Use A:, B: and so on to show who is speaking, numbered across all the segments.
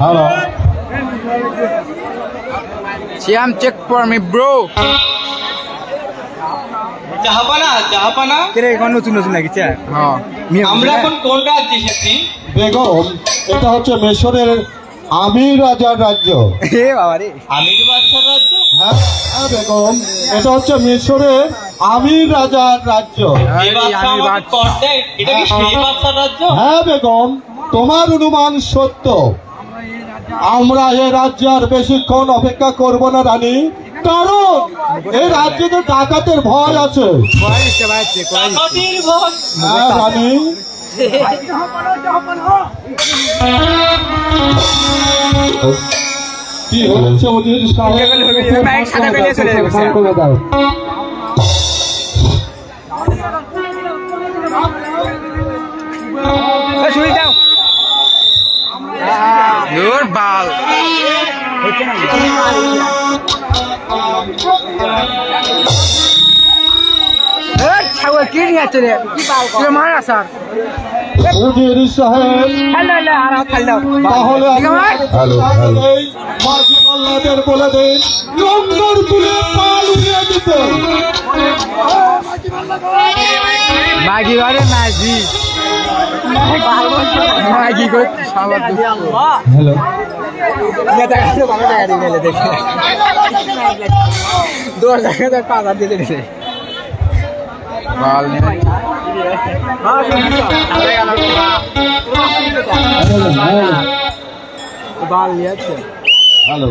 A: Hello.
B: Siam, check for me, bro.
C: জাহাপানা
B: কেরে এখন নতুন লাগিছে হ্যাঁ
C: আমরা এখন কোন রাজ্যে এসেছি?
A: বেগম, এটা হচ্ছে মিশরের আমির রাজার রাজ্য।
B: এ বাবা রে,
C: আমির বাদশার রাজ্য?
A: হ্যাঁ বেগম, এটা হচ্ছে মিশরের আমির রাজার রাজ্য।
C: যে বাদশা আমাকে কর দেয়, এটা কি সেই বাদশার রাজ্য?
A: হ্যাঁ বেগম, তোমার অনুমান সত্য। আমরা এ রাজ্যে আর বেশিক্ষণ অপেক্ষা করব না রানী, কারণ এই রাজ্যে তো ডাকাতের ভয় আছে।
C: ডাকাতির ভয়?
A: হ্যাঁ রানী। কি হচ্ছে ওদের
B: Your ball. ছাগল কি নিয়ে আছে রে? কি মারা স্যার?
A: উজির সাহেব,
B: হ্যালো আর হ্যালো।
A: তাহলে
B: হ্যালো
A: মাঝি মোল্লাদের বলে দিন লঙ্গর তুলে পাল উড়িয়ে দিতে।
B: মাগি বারে মাগি। মাগি কই শালা দুঃখ।
A: হ্যালো,
B: নেতা কাছে ভালো টাকা দিয়ে গেলে দেখে। 2000 টাকা দিয়ে দিতে। বাল নিয়ে। বাল নিয়ে আছে।
A: হ্যালো,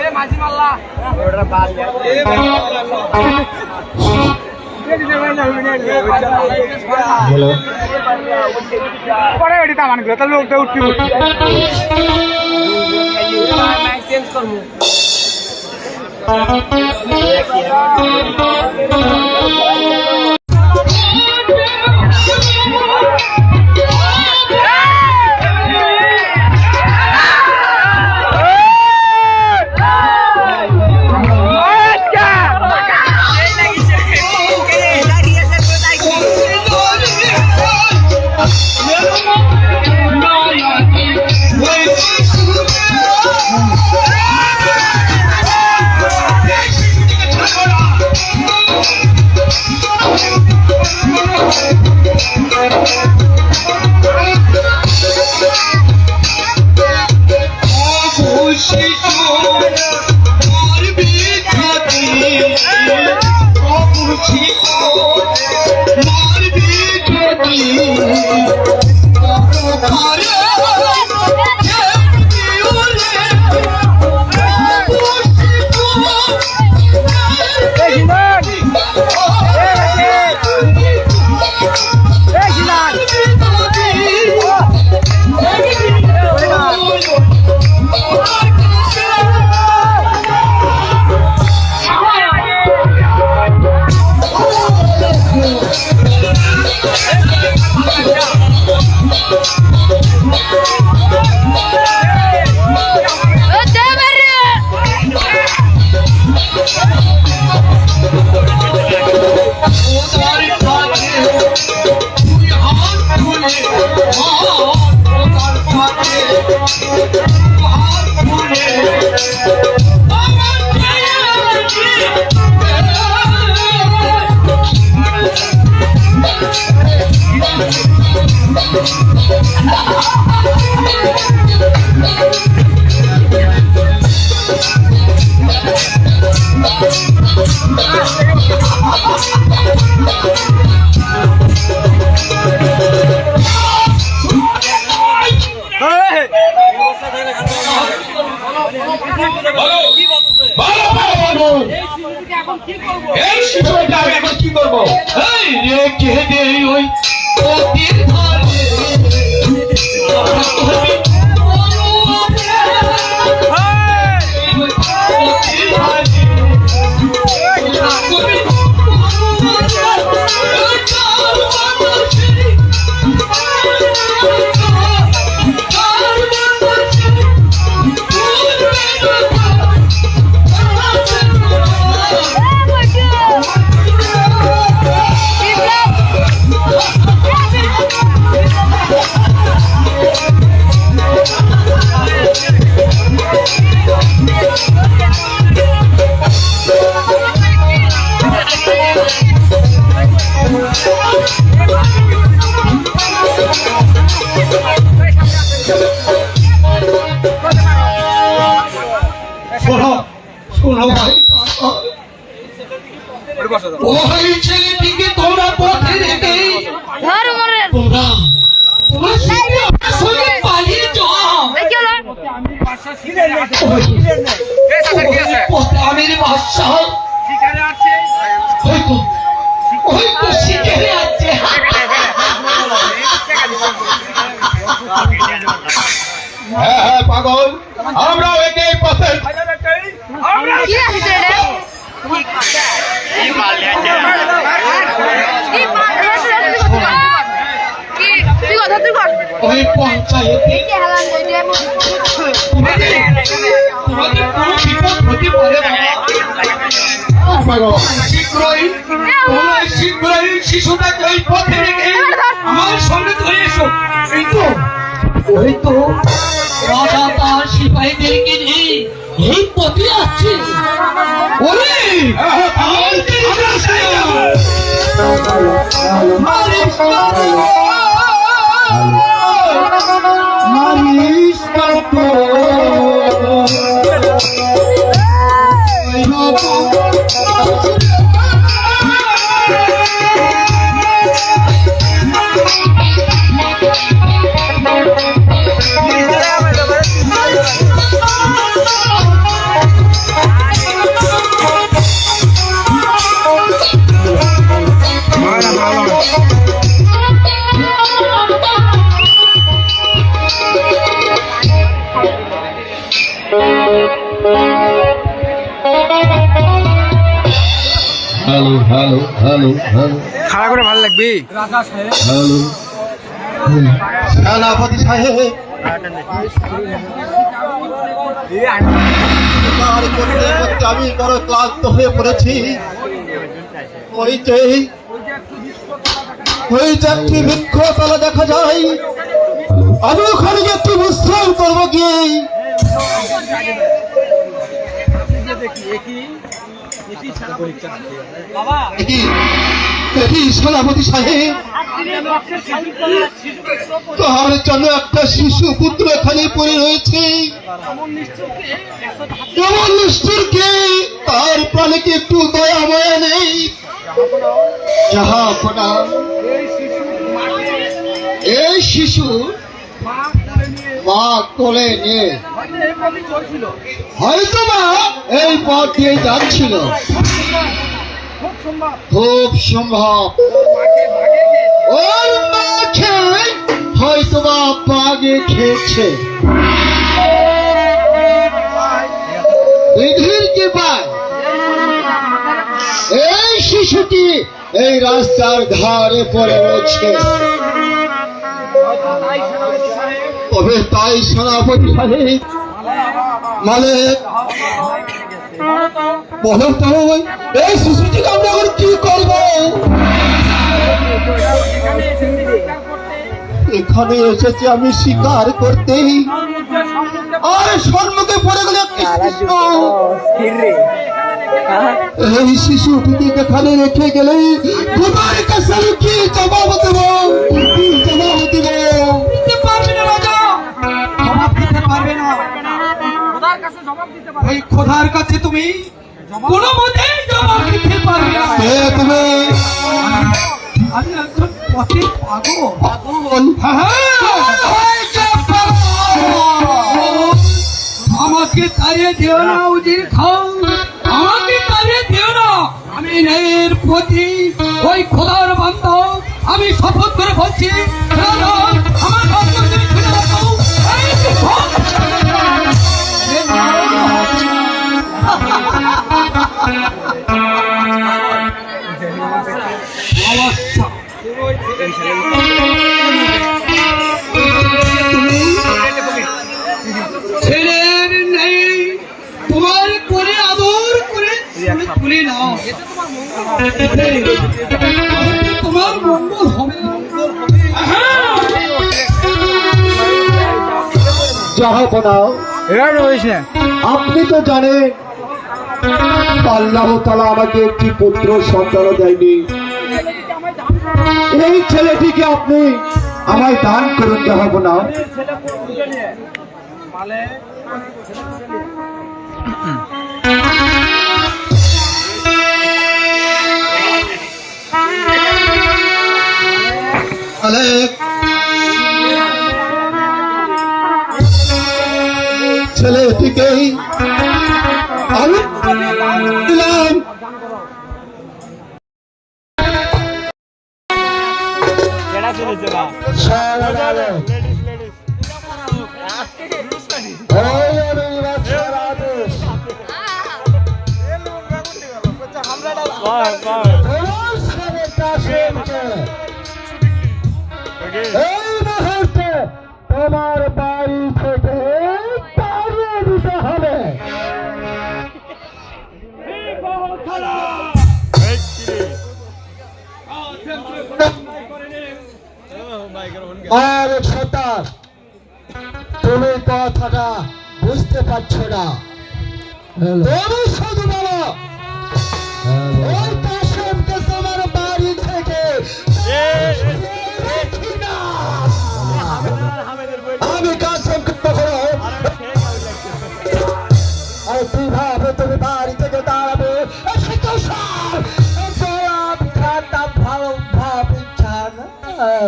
B: এ মাঝি মাল্লা ওটা বাল নিয়ে
A: হ্যালো,
B: পরে ওটা তামান গেল তাহলে লোকটা উঠি মাইক চেঞ্জ করমু
C: এই শিশুটা আমি এখন কি করবো? এই রেখে দে ওই নদীর ধারে।
A: শোনো শোনো ভাই,
C: ওই ছেলেটিকে তোমরা পথে রেখে তোমরা তোমার সঙ্গে পালিয়ে যাও। আমির বাদশাহ হয়তো হয়তো শিখে আছে।
A: হ্যাঁ হ্যাঁ পাগল, আমরা একে পথে
C: ওই পঞ্চায়েতে তোমাদের কোনো বিপদ হতে পারে না।
A: পাগল।
C: শীঘ্রই তোমরা শীঘ্রই শিশুটাকে ওই পথে রেখে আমার সঙ্গে ধরে এসো। ওই তো রাজা তার সিপাহীদেরকে নিয়ে এই পথে আসছে। ওরে
A: মারিস কাটো হ্যালো হ্যালো হ্যালো হ্যালো
B: খাড়া করে ভালো লাগবে।
A: হ্যালো সেনাপতি সাহেব, শিকার করতে করতে আমি বড় ক্লান্ত হয়ে পড়েছি। ওই যে একটি বৃক্ষতলা দেখা যায়, আমি ওখানে গিয়ে একটু বিশ্রাম করবো গিয়ে। সেনাপতি সাহেব, তার জন্য একটা শিশু পুত্র এখানে পড়ে রয়েছে। এমন নিষ্ঠুরকে, তার প্রাণে কি একটু দয়া মায়া নেই? জাহাপনা, এই শিশু মা কোলে নিয়ে হয়তো বা এই পথ দিয়ে যাচ্ছিল, খুব সম্ভব ওর মাকে হয়তো বা বাগে খেয়েছে। বিধির কৃপায় এই শিশুটি এই রাস্তার ধারে পড়ে রয়েছে। তবে তাই সেনাপতি সাহেব, মালিক বলো তো, এই শিশুটিকে আমরা এখন কি করব? এখানে এসেছি আমি শিকার করতে, আর সম্মুখে পড়ে গেল একটি শিশু। এই শিশুটিকে এখানে রেখে গেলে তোমার কাছে আমি কি জবাব দেব? কি জবাব দেব?
C: ওই খোদার কাছে তুমি কোনো মতেই জবাব দিতে পারবে না।
A: কে তুমি?
C: আমি একজন পথের পাগল। আমাকে তাড়িয়ে দিও না উজির খাও, আমাকে তাড়িয়ে দিও না। এই ন্যায়ের প্রতি ওই খোদার বান্দা আমি শপথ করে বলছি খোদা, আমার বান্দা তুমি খুলে রাখো। এই ভোগ! আচ্ছা, তুমি ছেলের নেই তোমার করে আদর করে তুলে নাও, তোমার মঙ্গল হবে।
A: জাহাপনা,
B: এবার রয়েছ না
A: আপনি তো জানেন আল্লাহ তাআলা আমাকে একটি পুত্র সন্তান দেয়নি। এই ছেলেটিকে আপনি আমায় দান করুন জাহাপনা। ছেলেটিকেই আমি দিলাম। এই মুহূর্তে তোমার বাড়ি থেকে তাড়িয়ে দিতে হবে। আর সন্তান, তুমি কথাটা বুঝতে পারছো না। তুমি শুধু বলো ওই কাশেমকে তোমার বাড়ি থেকে আমি কাশেমকে কখনো আর কিভাবে তুমি বাড়ি থেকে দাঁড়াবে ভালো ভাবে জানা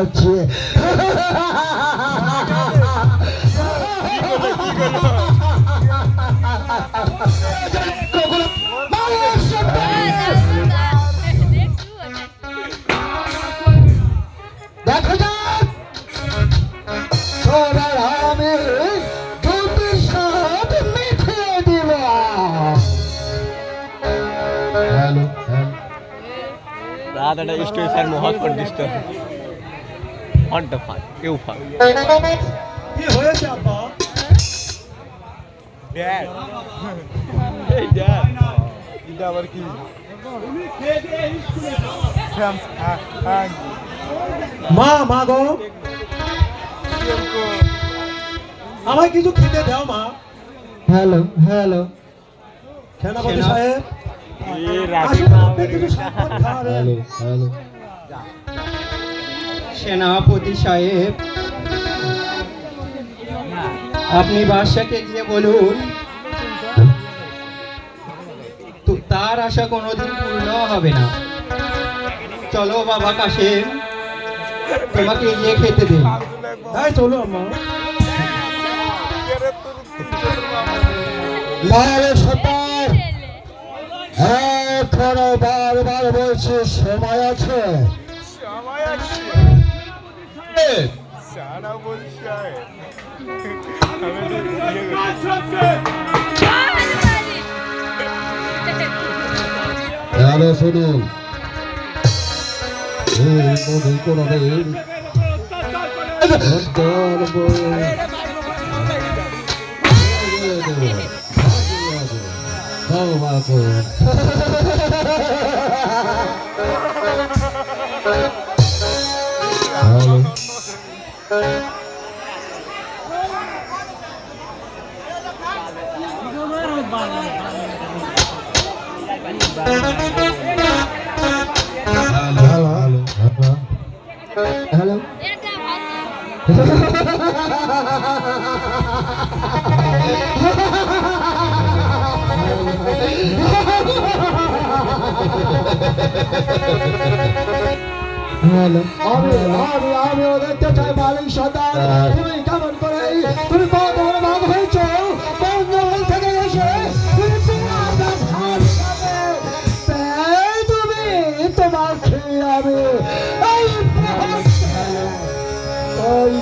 A: আছে। দেখা যাক সবার আমি দুটি সাথ মিঠিয়ে দিব। হ্যালো
D: দাদাটা স্টোরি স্যার মহৎ করে দিষ্ট ফান কেউ ফান
A: কি হয়েছে আব্বা?
D: ড্যাড এই ড্যাড এটা আবার কি
A: মা মা গো, আমায় কিছু খেতে দাও মা। হ্যালো হ্যালো সেনাপতি সাহেব, আসুন, আপনি কিছু সম্মান খাওয়াবেন। হ্যালো
E: সেনাপতি সাহেব, আপনি বাদশাকে গিয়ে বলুন তার আশা কোনোদিন পূর্ণ হবে না। চলো বাবা কাশেম, তোমাকে গিয়ে খেতে দিন।
A: তাই চলো আম্মা। লালের সন্তান, এখনো বারবার বলছি সময় আছে। হ্যালো শুনুন, হ্যালো হ্যালো, আমি দেখতে চাই মালিক সন্তান, তুমি কেমন করে তুমি কত বড় ভাগ হয়েছো বন্ধ থেকে এসে তুমি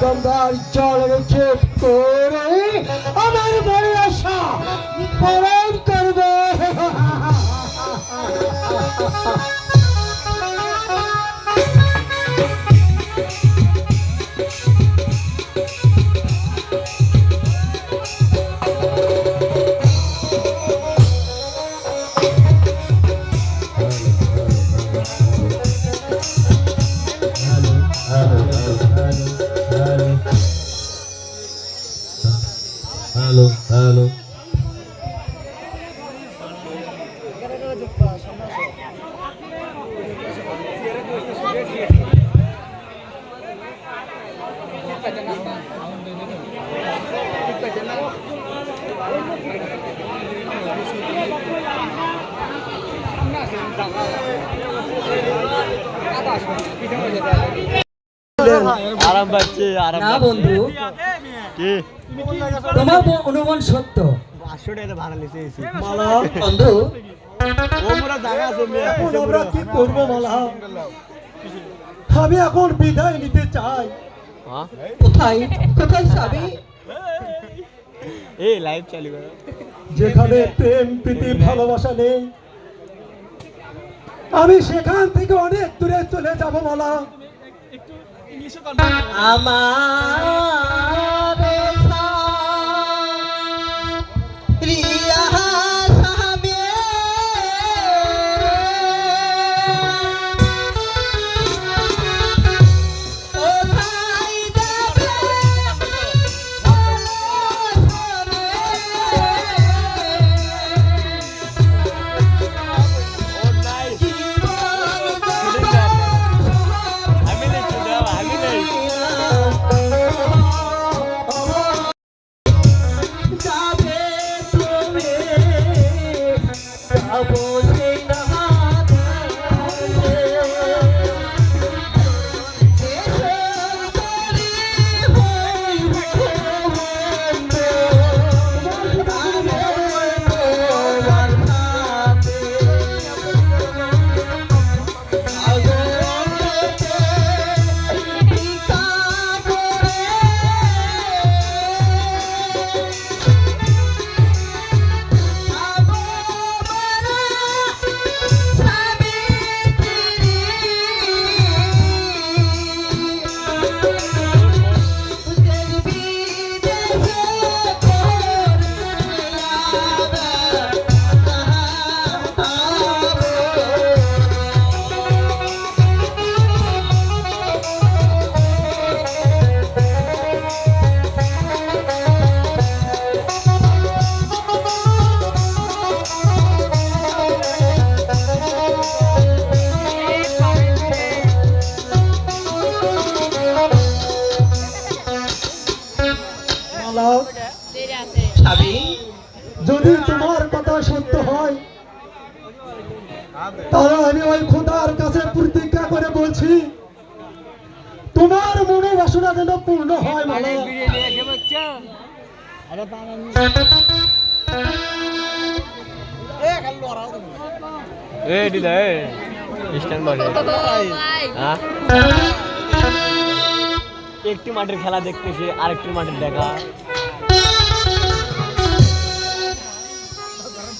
A: গঙ্গার জল নিক্ষেপ করে আমার বড় আশা পূরণ করবে।
E: হ্যালো হ্যালো
D: আরাম পাচ্ছি আরাম
B: না বন্ধু,
D: কি
B: তোমার অনুমান সত্য।
D: 500 টাকা ভাড়া লিছে এসি
B: বন্ধু,
D: ও মোরা জায়গা আছে
A: এখন আমরা কি করবো মালা? আমি এখন বিদায় নিতে চাই।
D: হ্যাঁ
B: কোথায় কোথায় যাবে?
D: এই লাইভ চালু করো
A: যেখানে প্রেম প্রীতি ভালোবাসা নেই, আমি সেখান থেকে অনেক দূরে চলে যাব মালা।
B: আমার রিয়া সাহাবে কোথায় যাবে?
D: ও নাই আমি নেই চুদা আমি নেই
B: যাবে তুমি, যাবো সেই নাহাতে। দেশের তরি হইব বন্ধু, আমি তোমার সাথে। আগুনেতে টিকা পড়ে
A: মালা,
B: ছাবি
A: যদি তোমার কথা সত্য হয়, তাহলে আমি ওই খোদার কাছে প্রতিজ্ঞা করে বলছি, তোমার মনোবাসনা যেন পূর্ণ হয় মালা।
D: এ দিদা এ স্ট্যান্ড বাজে হ্যাঁ একটি মাঠের খেলা দেখতেছি আরেকটি মাঠের দেখা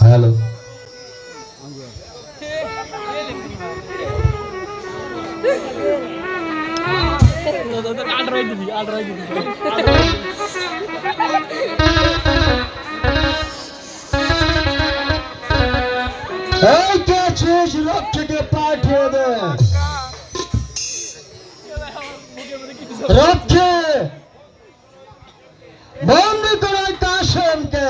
E: হ্যালো
A: এই কে শেষ লক্ষ্যকে পাঠিয়ে দে। রক্ষে বন্দি করাই কাশেমকে।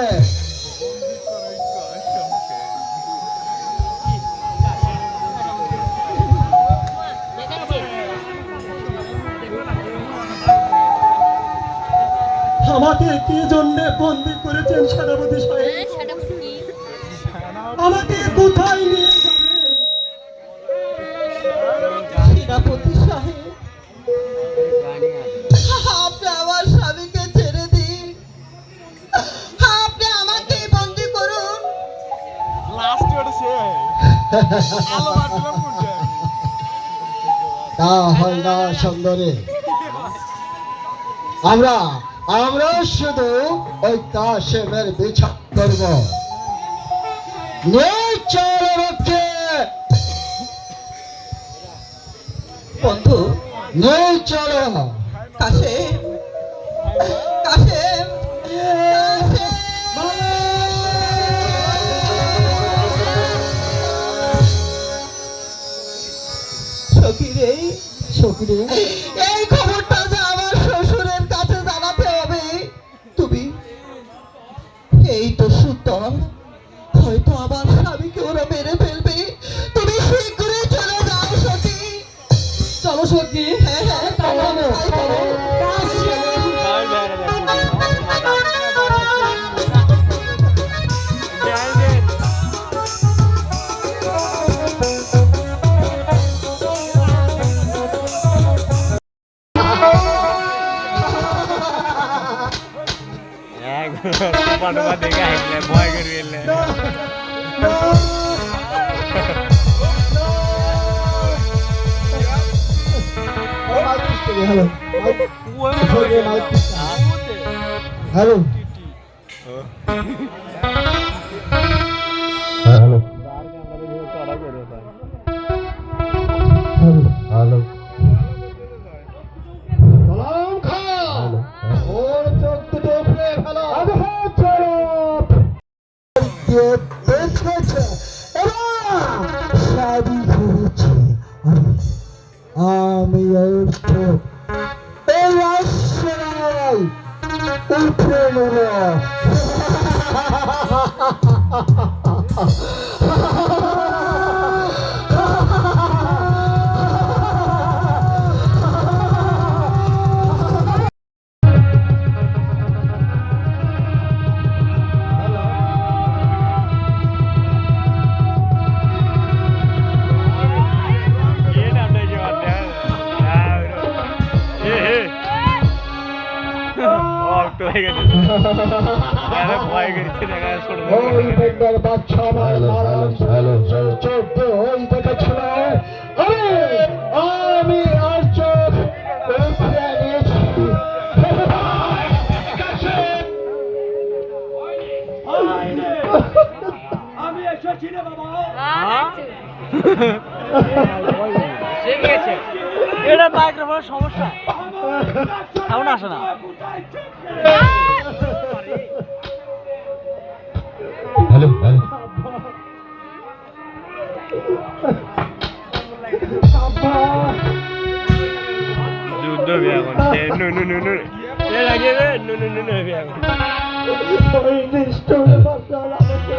A: আমাকে কি জন্য বন্দি করেছেন সেনাপতি সাহেব? আমাকে কোথায় নিয়ে যাবেন?
B: সেনাপতি সাহেব, আপনি আমার স্বামীকে ছেড়ে দিন, আপনি আমাকে বন্দি করুন।
A: তা হয় না সুন্দরী, আমরা আমরা শুধু ওই কাশেমের বিচার করব। নে চল রক্ষে,
E: বন্ধু
A: নে চলো।
E: কাছে কাছে সখীরে
A: সখীরে,
E: এই খবরটা যে আমার শ্বশুরের কাছে জানাতে হবে। তুমি এই তো সুতল, হয়তো আমার স্বামীকে ওরা মেরে ফেলবে। তুমি শীঘ্রই চলে যাও সখী। চলো সখী। হ্যাঁ হ্যাঁ তাই চলো।
D: দেখে আসলে ভয় করে এলে
A: হ্যালো হ্যালো হ্যালো হ্যালো, সালাম খান। ওর চোখ দুটো উপরে ফেলো। দেখেছে সবই ঘুরেছে। আমি ওর চোখ এই আশ্রয় উঠে নেব।
D: ভয় করেছে দেখা
A: ওই দেখবার বাচ্চা আমার মারার চোখ দিয়ে ওই দেখেছিল। আমি আর চোখ উপরে নিয়েছি।
C: আমি এসেছি রে বাবা।
B: সে গিয়েছে এটা মাইক্রোফোনের সমস্যা সাউন্ড আসে না
A: হ্যালো হ্যালো,
D: যুদ্ধ এখন নু নু নু নু এর আগে নু নু নু নু এখন
A: ওই নিষ্ঠুর বাচ্চা আমাকে